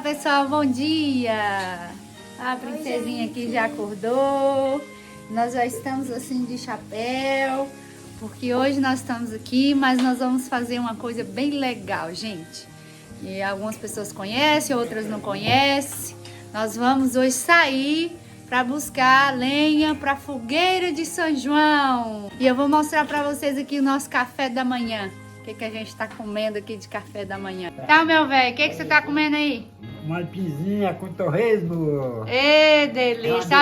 pessoal, bom dia! A princesinha aqui já acordou. Nós já estamos assim de chapéu, porque hoje nós estamos aqui, mas nós vamos fazer uma coisa bem legal, gente. E algumas pessoas conhecem, outras não conhecem. Nós vamos hoje sair para buscar lenha para a fogueira de São João. E eu vou mostrar para vocês aqui o nosso café da manhã. O que a gente está comendo aqui de café da manhã. Tá, meu velho, o que você tá comendo aí? Uma pizinha com torresmo. Ê, delícia.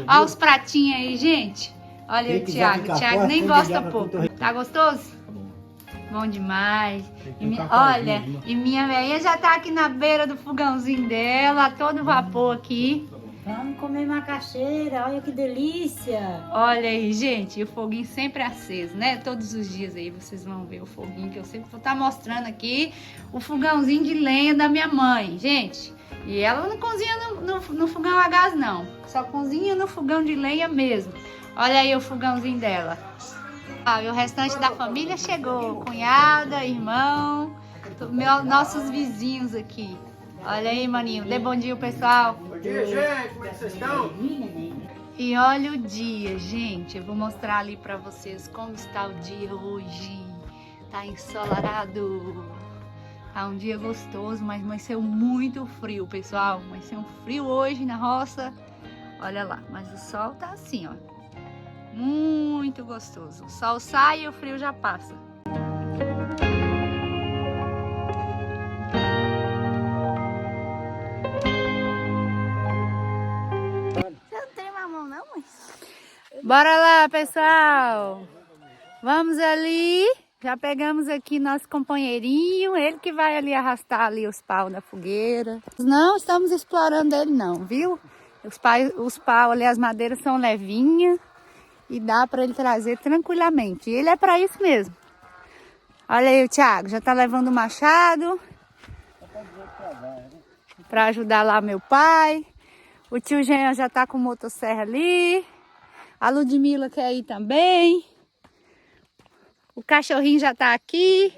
Olha os pratinhos aí, gente. Olha o Thiago. O Thiago nem gosta pouco. Tá gostoso? Bom demais. Olha, e minha velhinha já tá aqui na beira do fogãozinho dela, todo vapor aqui. Vamos comer macaxeira, olha que delícia. Olha aí, gente, o foguinho sempre aceso, né? Todos os dias aí vocês vão ver o foguinho que eu sempre vou estar mostrando aqui. O fogãozinho de lenha da minha mãe, gente. E ela não cozinha no fogão a gás, não. Só cozinha no fogão de lenha mesmo. Olha aí o fogãozinho dela. Ah, e o restante da família chegou. Cunhada, irmão, nossos vizinhos aqui. Olha aí, maninho. Dê bom dia, pessoal. Bom dia, gente. Como é que vocês estão? E olha o dia, gente. Eu vou mostrar ali pra vocês como está o dia hoje. Tá ensolarado. Tá um dia gostoso, mas vai ser muito frio, pessoal. Vai ser um frio hoje na roça. Olha lá, mas o sol tá assim, ó. Muito gostoso. O sol sai e o frio já passa. Bora lá, pessoal. Vamos ali. Já pegamos aqui nosso companheirinho. Ele que vai ali arrastar ali os paus da fogueira. Não estamos explorando ele não, viu? Os paus ali, as madeiras são levinhas. E dá para ele trazer tranquilamente. E ele é para isso mesmo. Olha aí o Thiago. Já tá levando o machado. Para ajudar lá meu pai. O tio Jean já tá com motosserra ali. A Ludmila quer ir também. O cachorrinho já tá aqui.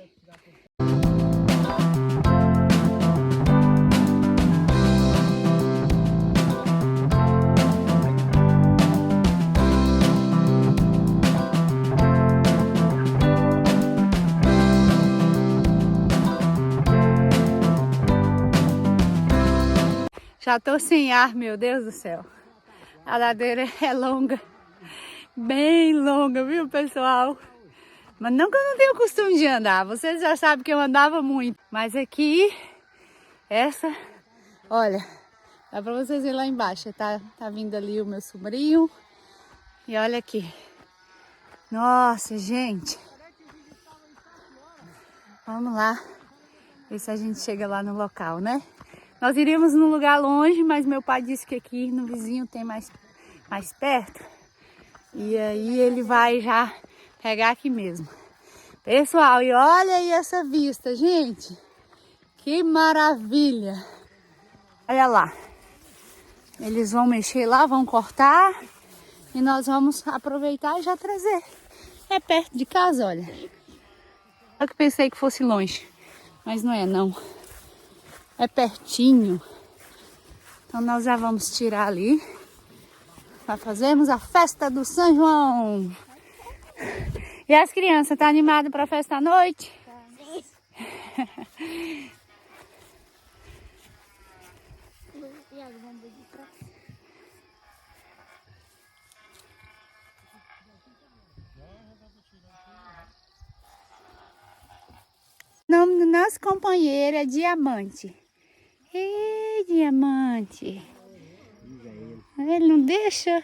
Já tô sem ar, meu Deus do céu. A ladeira é longa. Bem longa, viu, pessoal? Mas não que eu não tenho costume de andar. Vocês já sabem que eu andava muito. Mas aqui, essa, olha, dá pra vocês verem lá embaixo. Tá vindo ali o meu sobrinho. E olha aqui. Nossa, gente. Vamos lá. Ver se a gente chega lá no local, né? Nós iríamos num lugar longe, mas meu pai disse que aqui no vizinho tem mais perto. E aí ele vai já pegar aqui mesmo. Pessoal, e olha aí essa vista, gente. Que maravilha. Olha lá. Eles vão mexer lá, vão cortar. E nós vamos aproveitar e já trazer. É perto de casa, olha. Eu que pensei que fosse longe. Mas não é, não. É pertinho. Então nós já vamos tirar ali. Para fazermos a festa do São João. E as crianças, tá animadas para a festa à noite? O nome do nosso companheiro é Diamante. Ei, Diamante. Ele não deixa.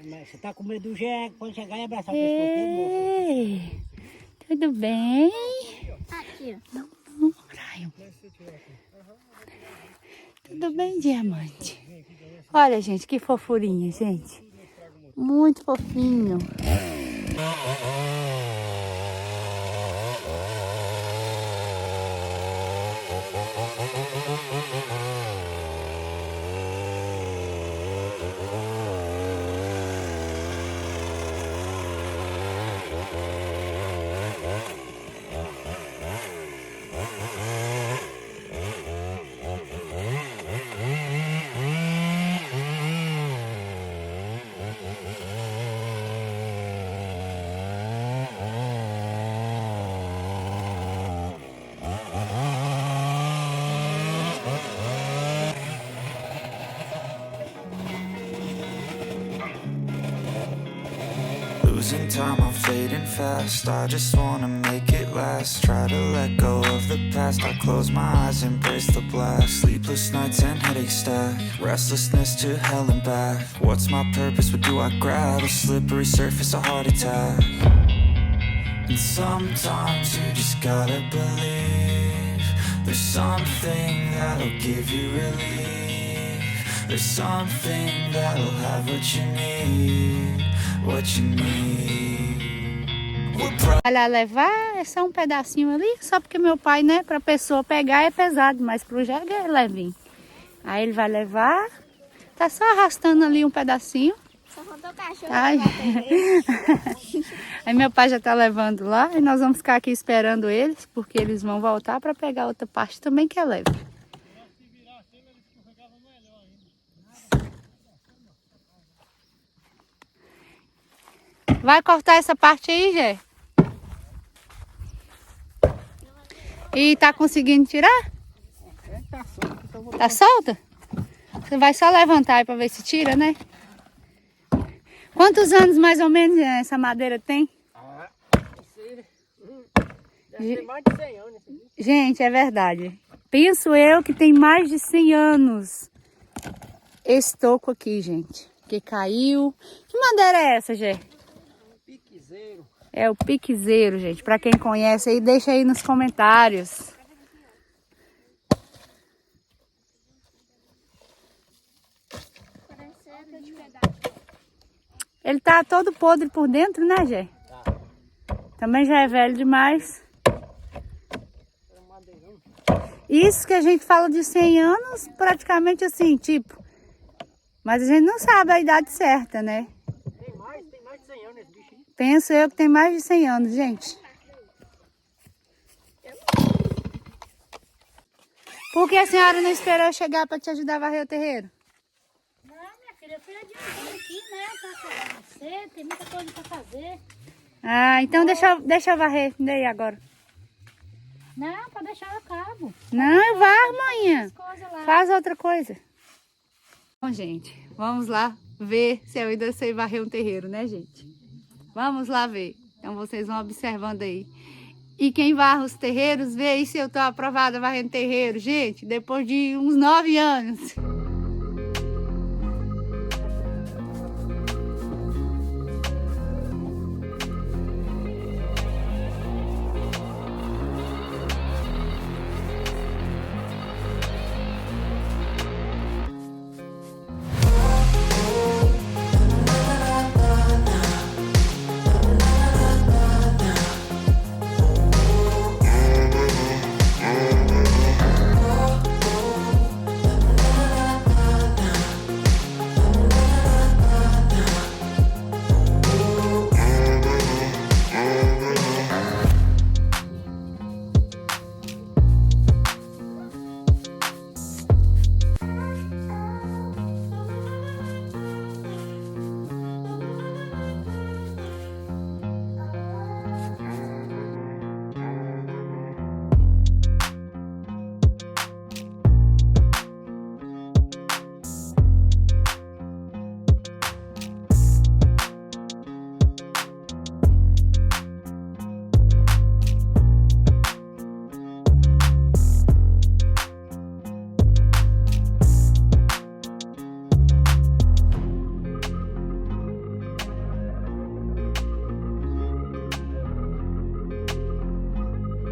Mas você tá com medo do Jean, pode chegar e abraçar o Ei, tudo bem? Aqui. Não, Brian. Tudo bem, Diamante? Olha, gente, que fofurinha, gente. Muito fofinho. losing time, I'm fading fast. I just wanna make it last. Try to let go of the past. I close my eyes, embrace the blast. Sleepless nights and headaches stack. Restlessness to hell and back. What's my purpose? What do I grab? A slippery surface, a heart attack. And sometimes you just gotta believe there's something that'll give you relief. There's something that'll have what you need. What you need. Vai lá levar, é só um pedacinho ali, só porque meu pai, né, pra pessoa pegar é pesado, mas pro jegue é levinho. Aí ele vai levar, tá só arrastando ali um pedacinho. Só faltou o cachorro. Ai. Aí meu pai já tá levando lá e nós vamos ficar aqui esperando eles, porque eles vão voltar pra pegar outra parte também que é leve. Vai cortar essa parte aí, Gé? E tá conseguindo tirar? Tá solta? Você vai só levantar aí pra ver se tira, né? Quantos anos mais ou menos essa madeira tem? Deve ter mais de 100 anos esse aqui. Gente, é verdade. Penso eu que tem mais de 100 anos esse toco aqui, gente. Que caiu. Que madeira é essa, Gé? Piquezeiro. É o piquezeiro, gente. Pra quem conhece aí, deixa aí nos comentários. Ele tá todo podre por dentro, né, Gé? Também já é velho demais. Isso que a gente fala de 100 anos, praticamente assim, tipo. Mas a gente não sabe a idade certa, né? Tem mais de 100 anos esse bicho aí. Penso eu que tem mais de 100 anos, gente. Por que a senhora não esperou eu chegar para te ajudar a varrer o terreiro? Não, minha filha, eu fui adiantando aqui, né? Pra você, tem muita coisa pra fazer. Ah, então deixa eu varrer. Daí agora. Não, pra deixar eu acabo. Não, eu varro, manhã. As coisas lá. Faz outra coisa. Bom, gente, vamos lá ver se eu ainda sei varrer um terreiro, né, gente? Vamos lá ver. Então vocês vão observando aí. E quem varra os terreiros, vê aí se eu tô aprovada varrendo terreiro. Gente, depois de uns 9 anos.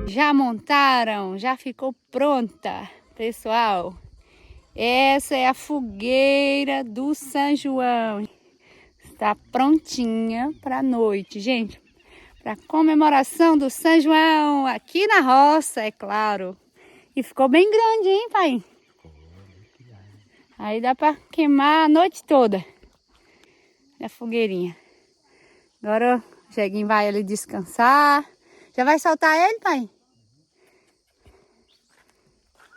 Já montaram? Já ficou pronta, pessoal? Essa é a fogueira do São João. Está prontinha para a noite, gente. Para comemoração do São João, aqui na roça, é claro. E ficou bem grande, hein, pai? Aí dá para queimar a noite toda. A fogueirinha. Agora o Jeguinho vai ali descansar. Já vai soltar ele, pai?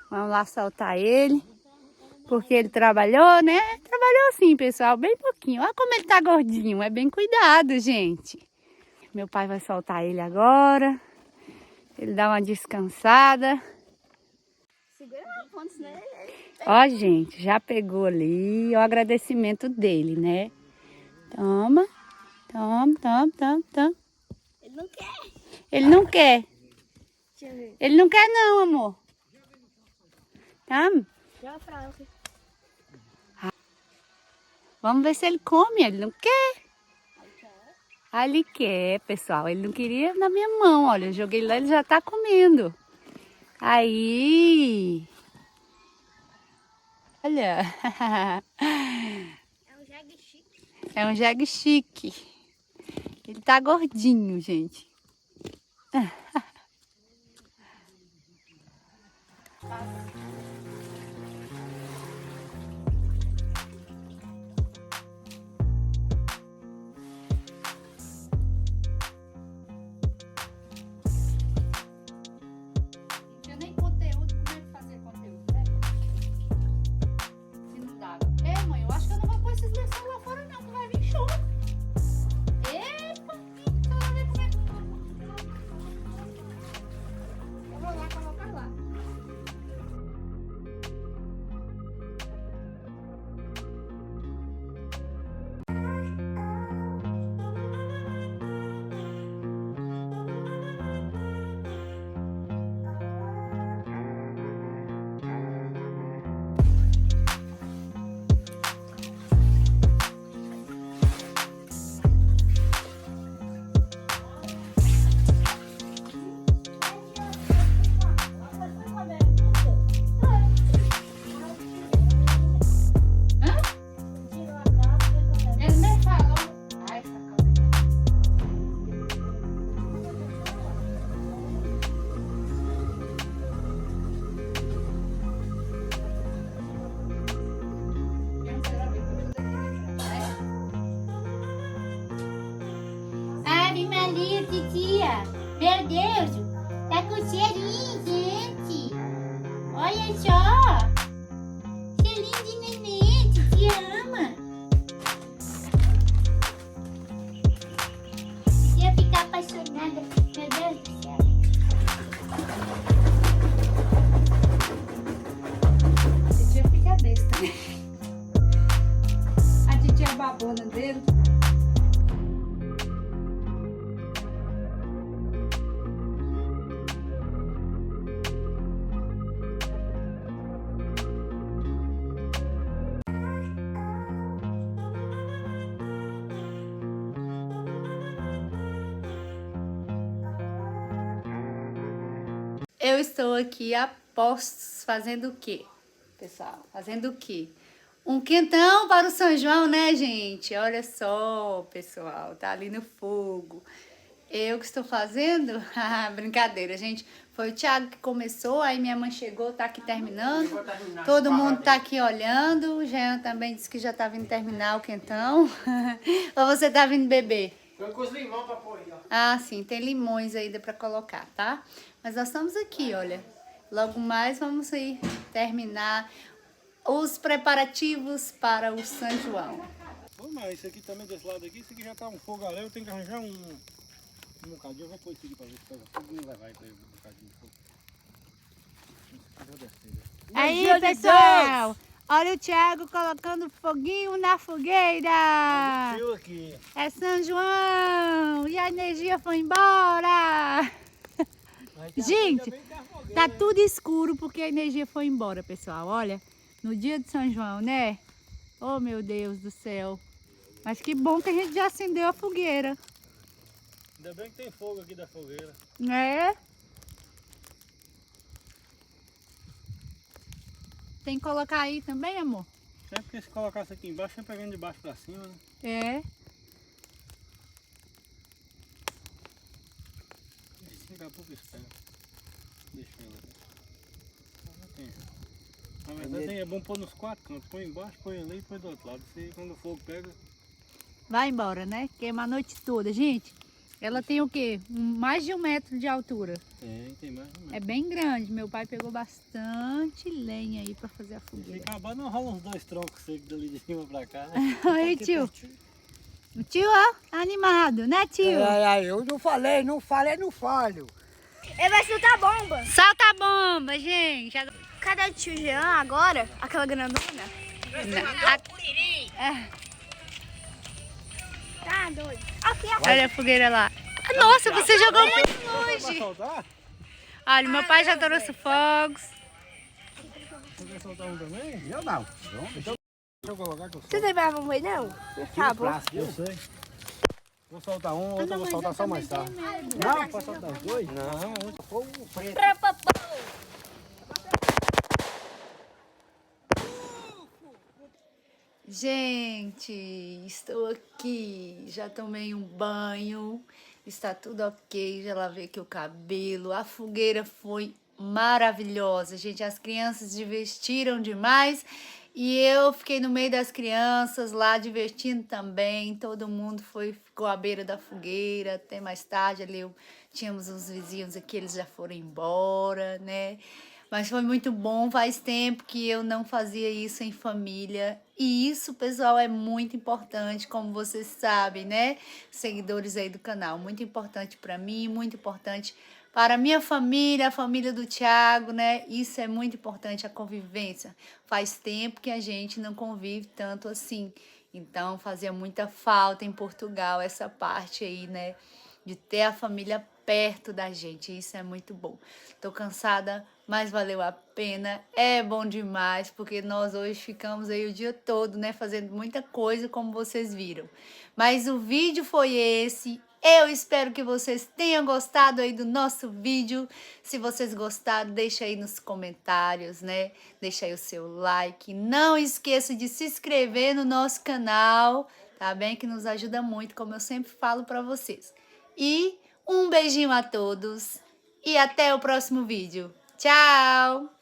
Vamos lá soltar ele. Porque ele trabalhou, né? Trabalhou sim, pessoal, bem pouquinho. Olha como ele tá gordinho. É bem cuidado, gente. Meu pai vai soltar ele agora. Ele dá uma descansada. Segura na ponta, senão ele... Ó, gente, já pegou ali o agradecimento dele, né? Toma. Toma, toma, toma, toma. Ele não quer. Ele não quer. Deixa eu ver. Ele não quer não, amor. Toma. Já fralda. Vamos ver se ele come. Ele não quer. Ah, ele quer, pessoal. Ele não queria na minha mão. Olha, eu joguei lá, ele já tá comendo. Aí. Olha. É um jegue chique. É um jegue chique. Ele tá gordinho, gente. Nem conteúdo, como é que fazer conteúdo, né? Se não dá. É, mãe, eu acho que eu não vou pôr esses lençóis lá fora, não, que vai vir chuva. Epa, então vai ver como é que eu vou lá colocar lá. Ele nem falou. Ai, sacanagem. Ave Maria, titia. Meu Deus, tá com cheirinho, gente. Olha só. Cheirinho de neném, titia ama. Ia ficar apaixonada. Meu Deus do céu. A titia fica besta, né? A titia babona dele. Eu estou aqui a postos fazendo o quê, pessoal? Fazendo o quê? Um quentão para o São João, né, gente? Olha só, pessoal, tá ali no fogo. Eu que estou fazendo? Brincadeira, gente. Foi o Thiago que começou, aí minha mãe chegou, tá aqui terminando. Todo mundo tá aqui olhando. O Jean também disse que já tá vindo terminar o quentão. Ou você tá vindo beber? Eu com os limão pra pôr aí, ó. Ah, sim, tem limões ainda pra colocar, tá? Mas nós estamos aqui, olha. Logo mais vamos aí terminar os preparativos para o São João. Ô, mas esse aqui também desse lado aqui, esse aqui já tá um fogo ali, eu tenho que arranjar um bocadinho. Eu vou pôr isso aqui pra ver se pega fogo e não levar isso aí um bocadinho de fogo. Aí, pessoal, olha o Thiago colocando foguinho na fogueira. Eu aqui. É São João e a energia foi embora. Gente, tá tudo escuro porque a energia foi embora, pessoal. Olha, no dia de São João, né? Oh, meu Deus do céu. Mas que bom que a gente já acendeu a fogueira. Ainda bem que tem fogo aqui da fogueira. É? Tem que colocar aí também, amor? Sempre que se colocasse aqui embaixo, sempre vem de baixo pra cima, né? É. Daqui a pouco espera. Deixa ela aqui. Na verdade é bom pôr nos quatro cantos. Põe embaixo, põe ali e põe do outro lado. Assim, quando o fogo pega... Vai embora, né? Queima a noite toda. Gente, ela tem o quê? Mais de 1 metro de altura. Tem mais ou menos. É bem grande. Meu pai pegou bastante lenha aí pra fazer a Se fogueira. acabar, não rola uns 2 troncos secos dali de cima pra cá, né? Oi, tio. O tio, ó, animado, né, tio? Eu não falei, não falho. Ele vai soltar a bomba. Solta a bomba, gente. Cadê o tio Jean agora? Aquela grandona? Tá, Ah, doido. Aqui, ó. Olha a fogueira lá. Nossa, você jogou muito Vai longe. soltar? Olha, meu pai já trouxe fogos. Você quer soltar um também? Eu não. Deixa eu colocar que eu Você tem pra mamãe, não? Acabou. Eu sei. Vou soltar um, outro eu vou soltar só mais tarde. Não, pode soltar os dois? Não, Fogo preto. Gente, estou aqui. Já tomei um banho. Está tudo ok. Já lavei aqui o cabelo. A fogueira foi maravilhosa, gente. As crianças divertiram demais. E eu fiquei no meio das crianças lá divertindo também. Todo mundo ficou à beira da fogueira até mais tarde. Ali tínhamos uns vizinhos aqui, eles já foram embora, né? Mas foi muito bom, faz tempo que eu não fazia isso em família. E isso, pessoal, é muito importante, como vocês sabem, né? Seguidores aí do canal, muito importante para mim, muito importante para a minha família, a família do Thiago, né? Isso é muito importante, a convivência. Faz tempo que a gente não convive tanto assim. Então, fazia muita falta em Portugal essa parte aí, né? De ter a família perto da gente. Isso é muito bom. Tô cansada, mas valeu a pena. É bom demais, porque nós hoje ficamos aí o dia todo, né? Fazendo muita coisa, como vocês viram. Mas o vídeo foi esse. Eu espero que vocês tenham gostado aí do nosso vídeo. Se vocês gostaram, deixa aí nos comentários, né? Deixa aí o seu like. Não esqueça de se inscrever no nosso canal, tá bem? Que nos ajuda muito, como eu sempre falo para vocês. E um beijinho a todos e até o próximo vídeo. Tchau!